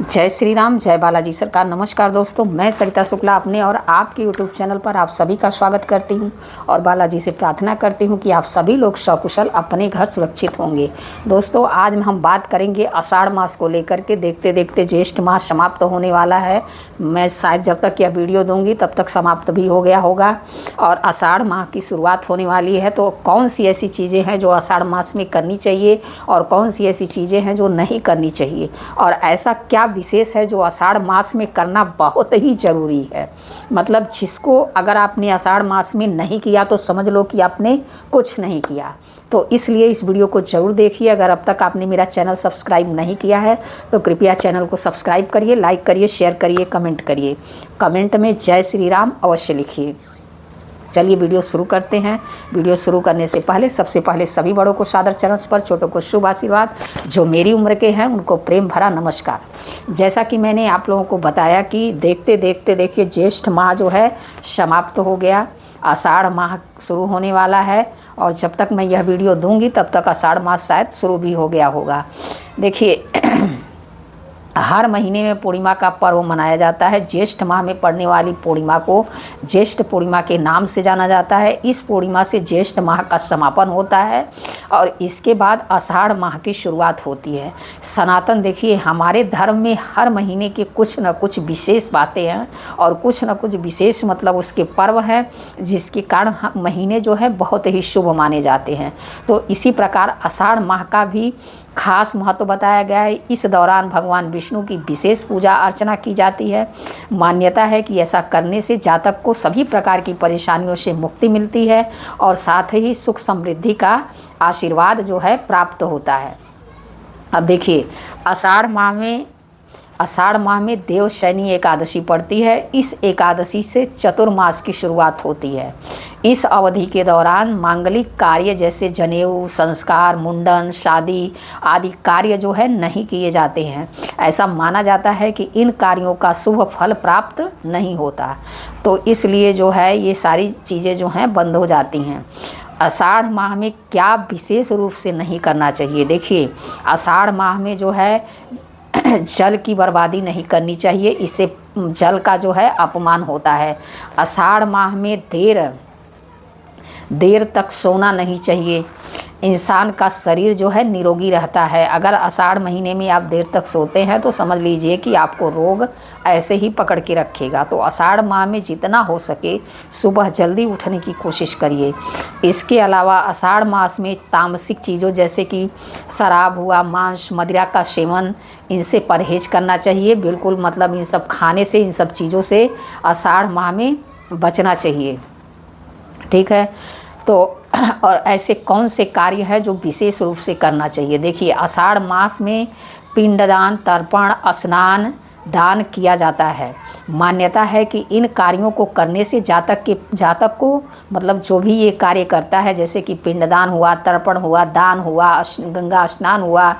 जय श्री राम, जय बालाजी सरकार। नमस्कार दोस्तों, मैं सरिता शुक्ला अपने और आपके यूट्यूब चैनल पर आप सभी का स्वागत करती हूं और बालाजी से प्रार्थना करती हूं कि आप सभी लोग सकुशल अपने घर सुरक्षित होंगे। दोस्तों, आज हम बात करेंगे आषाढ़ मास को लेकर के। देखते देखते ज्येष्ठ मास समाप्त होने वाला है। मैं शायद जब तक यह वीडियो दूंगी तब तक समाप्त भी हो गया होगा और आषाढ़ माह की शुरुआत होने वाली है। तो कौन सी ऐसी चीज़ें हैं जो आषाढ़ मास में करनी चाहिए और कौन सी ऐसी चीज़ें हैं जो नहीं करनी चाहिए, और ऐसा क्या विशेष है जो आषाढ़ मास में करना बहुत ही ज़रूरी है। मतलब जिसको अगर आपने आषाढ़ मास में नहीं किया तो समझ लो कि आपने कुछ नहीं किया। तो इसलिए इस वीडियो को ज़रूर देखिए। अगर अब तक आपने मेरा चैनल सब्सक्राइब नहीं किया है तो कृपया चैनल को सब्सक्राइब करिए, लाइक करिए, शेयर करिए, कमेंट करिए। कमेंट में जय श्री राम अवश्य लिखिए। चलिए वीडियो शुरू करते हैं। वीडियो शुरू करने से पहले सबसे पहले सभी बड़ों को सादर चरण स्पर्श, छोटों को शुभ आशीर्वाद, जो मेरी उम्र के हैं उनको प्रेम भरा नमस्कार। जैसा कि मैंने आप लोगों को बताया कि देखते देखते देखिए ज्येष्ठ माह जो है समाप्त हो गया, आषाढ़ माह शुरू होने वाला है और जब तक मैं यह वीडियो दूंगी तब तक आषाढ़ मास शायद शुरू भी हो गया होगा। देखिए हर महीने में पूर्णिमा का पर्व मनाया जाता है। ज्येष्ठ माह में पड़ने वाली पूर्णिमा को ज्येष्ठ पूर्णिमा के नाम से जाना जाता है। इस पूर्णिमा से ज्येष्ठ माह का समापन होता है और इसके बाद आषाढ़ माह की शुरुआत होती है। सनातन देखिए हमारे धर्म में हर महीने के कुछ न कुछ विशेष बातें हैं और कुछ न कुछ विशेष मतलब उसके पर्व हैं जिसके कारण महीने जो है बहुत ही शुभ माने जाते हैं। तो इसी प्रकार आषाढ़ माह का भी खास महत्व बताया गया है। इस दौरान भगवान विष्णु की विशेष पूजा अर्चना की जाती है। मान्यता है कि ऐसा करने से जातक को सभी प्रकार की परेशानियों से मुक्ति मिलती है और साथ ही सुख समृद्धि का आशीर्वाद जो है प्राप्त होता है। अब देखिए आषाढ़ माह में देवशयनी एकादशी पड़ती है। इस एकादशी से चतुर्मास की शुरुआत होती है। इस अवधि के दौरान मांगलिक कार्य जैसे जनेऊ, संस्कार, मुंडन, शादी आदि कार्य जो है नहीं किए जाते हैं। ऐसा माना जाता है कि इन कार्यों का शुभ फल प्राप्त नहीं होता, तो इसलिए जो है ये सारी चीज़ें जो हैं बंद हो जाती हैं। आषाढ़ माह में क्या विशेष रूप से नहीं करना चाहिए? देखिए आषाढ़ माह में जो है जल की बर्बादी नहीं करनी चाहिए, इससे जल का जो है अपमान होता है। आषाढ़ माह में देर तक सोना नहीं चाहिए। इंसान का शरीर जो है निरोगी रहता है। अगर आषाढ़ महीने में आप देर तक सोते हैं तो समझ लीजिए कि आपको रोग ऐसे ही पकड़ के रखेगा। तो आषाढ़ माह में जितना हो सके सुबह जल्दी उठने की कोशिश करिए। इसके अलावा आषाढ़ मास में तामसिक चीज़ों जैसे कि शराब हुआ, मांस, मदिरा का सेवन, इनसे परहेज करना चाहिए। बिल्कुल मतलब इन सब खाने से, इन सब चीज़ों से आषाढ़ माह में बचना चाहिए। ठीक है, तो और ऐसे कौन से कार्य हैं जो विशेष रूप से करना चाहिए? देखिए आषाढ़ मास में पिंडदान, तर्पण, स्नान, दान किया जाता है। मान्यता है कि इन कार्यों को करने से जातक को मतलब जो भी ये कार्य करता है जैसे कि पिंडदान हुआ, तर्पण हुआ, दान हुआ, गंगा स्नान हुआ,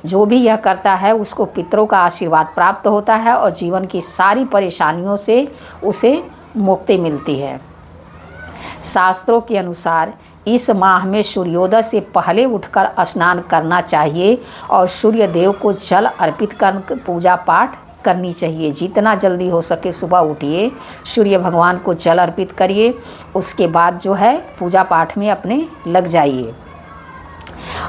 जो भी यह करता है उसको पितरों का आशीर्वाद प्राप्त होता है और जीवन की सारी परेशानियों से उसे मुक्ति मिलती है। शास्त्रों के अनुसार इस माह में सूर्योदय से पहले उठकर स्नान करना चाहिए और सूर्य देव को जल अर्पित कर पूजा पाठ करनी चाहिए। जितना जल्दी हो सके सुबह उठिए, सूर्य भगवान को जल अर्पित करिए, उसके बाद जो है पूजा पाठ में अपने लग जाइए।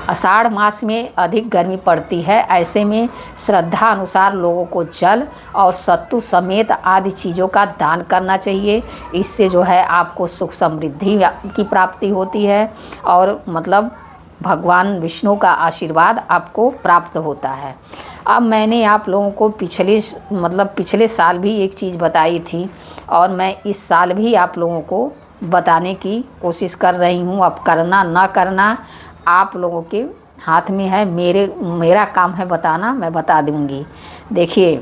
आषाढ़ मास में अधिक गर्मी पड़ती है, ऐसे में श्रद्धा अनुसार लोगों को जल और सत्तू समेत आदि चीज़ों का दान करना चाहिए। इससे जो है आपको सुख समृद्धि की प्राप्ति होती है और मतलब भगवान विष्णु का आशीर्वाद आपको प्राप्त होता है। अब मैंने आप लोगों को पिछले साल भी एक चीज़ बताई थी और मैं इस साल भी आप लोगों को बताने की कोशिश कर रही हूँ। अब करना ना करना आप लोगों के हाथ में है। मेरा काम है बताना, मैं बता दूंगी। देखिए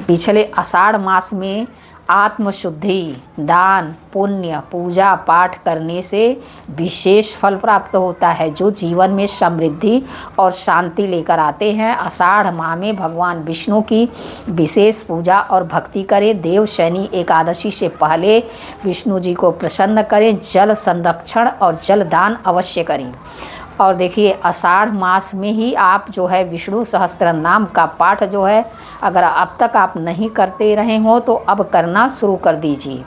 पिछले आषाढ़ मास में आत्मशुद्धि, दान, पुण्य, पूजा पाठ करने से विशेष फल प्राप्त होता है जो जीवन में समृद्धि और शांति लेकर आते हैं। आषाढ़ माह में भगवान विष्णु की विशेष पूजा और भक्ति करें। देवशयनी एकादशी से पहले विष्णु जी को प्रसन्न करें। जल संरक्षण और जल दान अवश्य करें। और देखिए आषाढ़ मास में ही आप जो है विष्णु सहस्त्र नाम का पाठ जो है अगर अब तक आप नहीं करते रहे हो तो अब करना शुरू कर दीजिए।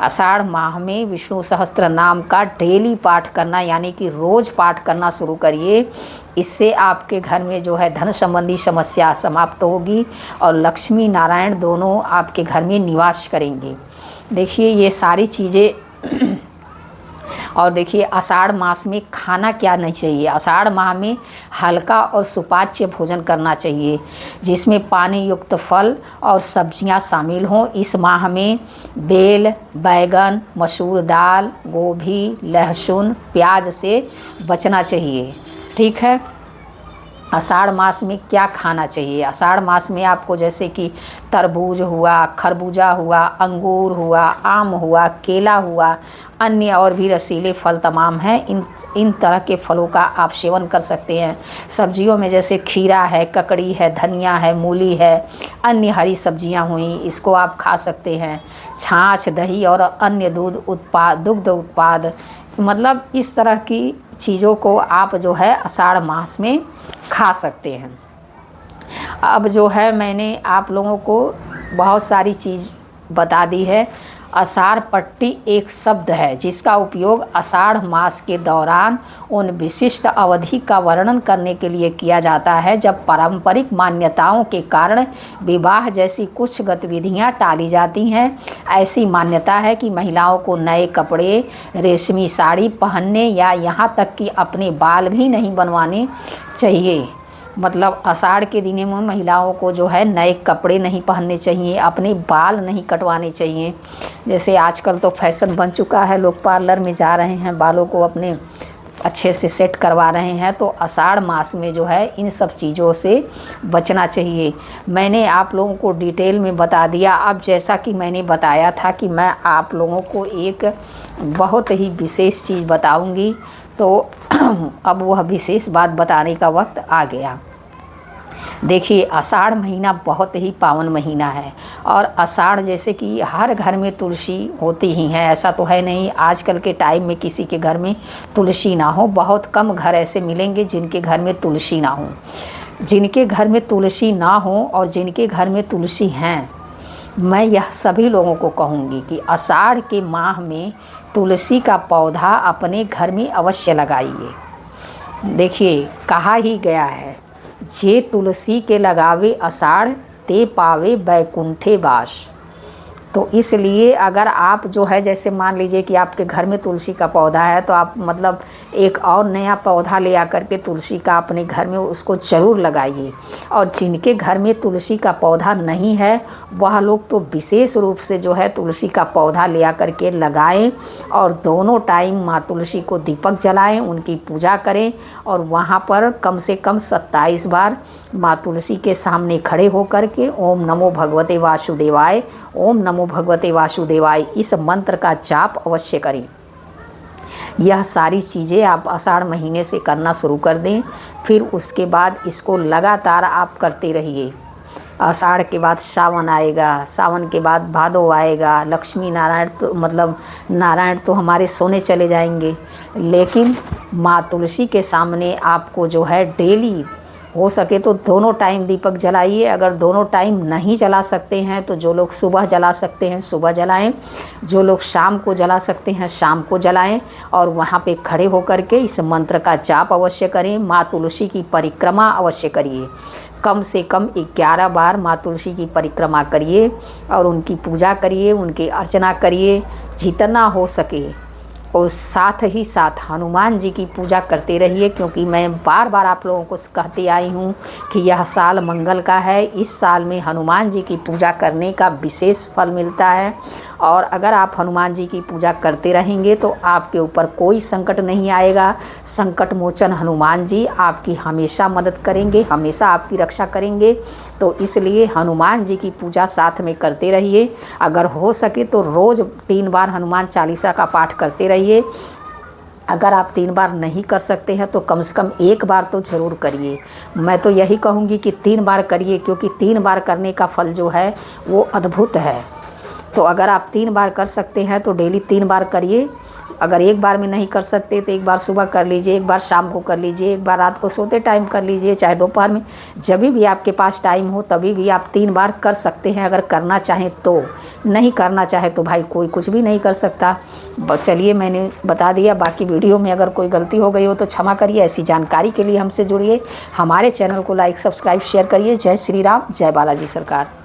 आषाढ़ माह में विष्णु सहस्त्र नाम का डेली पाठ करना यानी कि रोज़ पाठ करना शुरू करिए। इससे आपके घर में जो है धन संबंधी समस्या समाप्त होगी और लक्ष्मी नारायण दोनों आपके घर में निवास करेंगे। देखिए ये सारी चीज़ें और देखिए आषाढ़ मास में खाना क्या नहीं चाहिए। आषाढ़ माह में हल्का और सुपाच्य भोजन करना चाहिए जिसमें पानी युक्त फल और सब्जियां शामिल हों। इस माह में बेल, बैगन, मसूर दाल, गोभी, लहसुन, प्याज से बचना चाहिए। ठीक है। आषाढ़ मास में क्या खाना चाहिए? आषाढ़ मास में आपको जैसे कि तरबूज हुआ, खरबूजा हुआ, अंगूर हुआ, आम हुआ, केला हुआ, अन्य और भी रसीले फल तमाम हैं। इन तरह के फलों का आप सेवन कर सकते हैं। सब्जियों में जैसे खीरा है, ककड़ी है, धनिया है, मूली है, अन्य हरी सब्जियां हुई, इसको आप खा सकते हैं। छाछ, दही और अन्य दुग्ध उत्पाद मतलब इस तरह की चीज़ों को आप जो है आषाढ़ मास में खा सकते हैं। अब जो है मैंने आप लोगों को बहुत सारी चीज़ बता दी है। आषाढ़ पट्टी एक शब्द है जिसका उपयोग आषाढ़ मास के दौरान उन विशिष्ट अवधि का वर्णन करने के लिए किया जाता है जब पारंपरिक मान्यताओं के कारण विवाह जैसी कुछ गतिविधियां टाली जाती हैं। ऐसी मान्यता है कि महिलाओं को नए कपड़े, रेशमी साड़ी पहनने या यहाँ तक कि अपने बाल भी नहीं बनवाने चाहिए। मतलब आषाढ़ के दिनों में महिलाओं को जो है नए कपड़े नहीं पहनने चाहिए, अपने बाल नहीं कटवाने चाहिए। जैसे आजकल तो फैशन बन चुका है, लोग पार्लर में जा रहे हैं, बालों को अपने अच्छे से सेट करवा रहे हैं। तो आषाढ़ मास में जो है इन सब चीज़ों से बचना चाहिए। मैंने आप लोगों को डिटेल में बता दिया। अब जैसा कि मैंने बताया था कि मैं आप लोगों को एक बहुत ही विशेष चीज़ बताऊंगी, तो अब वह विशेष बात बताने का वक्त आ गया। देखिए आषाढ़ महीना बहुत ही पावन महीना है और आषाढ़ जैसे कि हर घर में तुलसी होती ही है, ऐसा तो है नहीं आजकल के टाइम में किसी के घर में तुलसी ना हो। बहुत कम घर ऐसे मिलेंगे जिनके घर में तुलसी ना हो। जिनके घर में तुलसी ना हो और जिनके घर में तुलसी हैं, मैं यह सभी लोगों को कहूँगी कि आषाढ़ के माह में तुलसी का पौधा अपने घर में अवश्य लगाइए। देखिए कहा ही गया है, जे तुलसी के लगावे आषाढ़ ते पावे बैकुंठे वास। तो इसलिए अगर आप जो है जैसे मान लीजिए कि आपके घर में तुलसी का पौधा है तो आप मतलब एक और नया पौधा ले आकर के तुलसी का अपने घर में उसको ज़रूर लगाइए। और जिनके घर में तुलसी का पौधा नहीं है वह लोग तो विशेष रूप से जो है तुलसी का पौधा ले आकर के लगाएं और दोनों टाइम माँ तुलसी को दीपक जलाएं, उनकी पूजा करें और वहाँ पर कम से कम 27 बार माँ तुलसी के सामने खड़े होकर के ओम नमो भगवते वासुदेवाय, ओम नमो भगवते वासुदेवाय इस मंत्र का जाप अवश्य करें। यह सारी चीज़ें आप आषाढ़ महीने से करना शुरू कर दें। फिर उसके बाद इसको लगातार आप करते रहिए। आषाढ़ के बाद सावन आएगा, सावन के बाद भादो आएगा। लक्ष्मी नारायण तो मतलब नारायण तो हमारे सोने चले जाएंगे, लेकिन माँ तुलसी के सामने आपको जो है डेली हो सके तो दोनों टाइम दीपक जलाइए। अगर दोनों टाइम नहीं जला सकते हैं तो जो लोग सुबह जला सकते हैं सुबह जलाएं, जो लोग शाम को जला सकते हैं शाम को जलाएं और वहाँ पे खड़े होकर के इस मंत्र का जाप अवश्य करें। माँ तुलसी की परिक्रमा अवश्य करिए। कम से कम 11 बार माँ तुलसी की परिक्रमा करिए और उनकी पूजा करिए, उनकी अर्चना करिए जितना हो सके। और साथ ही साथ हनुमान जी की पूजा करते रहिए, क्योंकि मैं बार बार आप लोगों को कहती आई हूँ कि यह साल मंगल का है। इस साल में हनुमान जी की पूजा करने का विशेष फल मिलता है और अगर आप हनुमान जी की पूजा करते रहेंगे तो आपके ऊपर कोई संकट नहीं आएगा। संकट मोचन हनुमान जी आपकी हमेशा मदद करेंगे, हमेशा आपकी रक्षा करेंगे। तो इसलिए हनुमान जी की पूजा साथ में करते रहिए। अगर हो सके तो रोज़ 3 बार हनुमान चालीसा का पाठ करते रहिए। अगर आप 3 बार नहीं कर सकते हैं तो कम से कम 1 बार तो ज़रूर करिए। मैं तो यही कहूँगी कि 3 बार करिए, क्योंकि 3 बार करने का फल जो है वो अद्भुत है। तो अगर आप 3 बार कर सकते हैं तो डेली 3 बार करिए। अगर एक बार में नहीं कर सकते तो एक बार सुबह कर लीजिए, एक बार शाम को कर लीजिए, एक बार रात को सोते टाइम कर लीजिए, चाहे दोपहर में, जब भी आपके पास टाइम हो तभी भी आप 3 बार कर सकते हैं अगर करना चाहें तो। नहीं करना चाहे तो भाई कोई कुछ भी नहीं कर सकता। चलिए मैंने बता दिया, बाकी वीडियो में अगर कोई गलती हो गई हो तो क्षमा करिए। ऐसी जानकारी के लिए हमसे जुड़िए, हमारे चैनल को लाइक सब्सक्राइब शेयर करिए। जय श्री राम, जय बालाजी सरकार।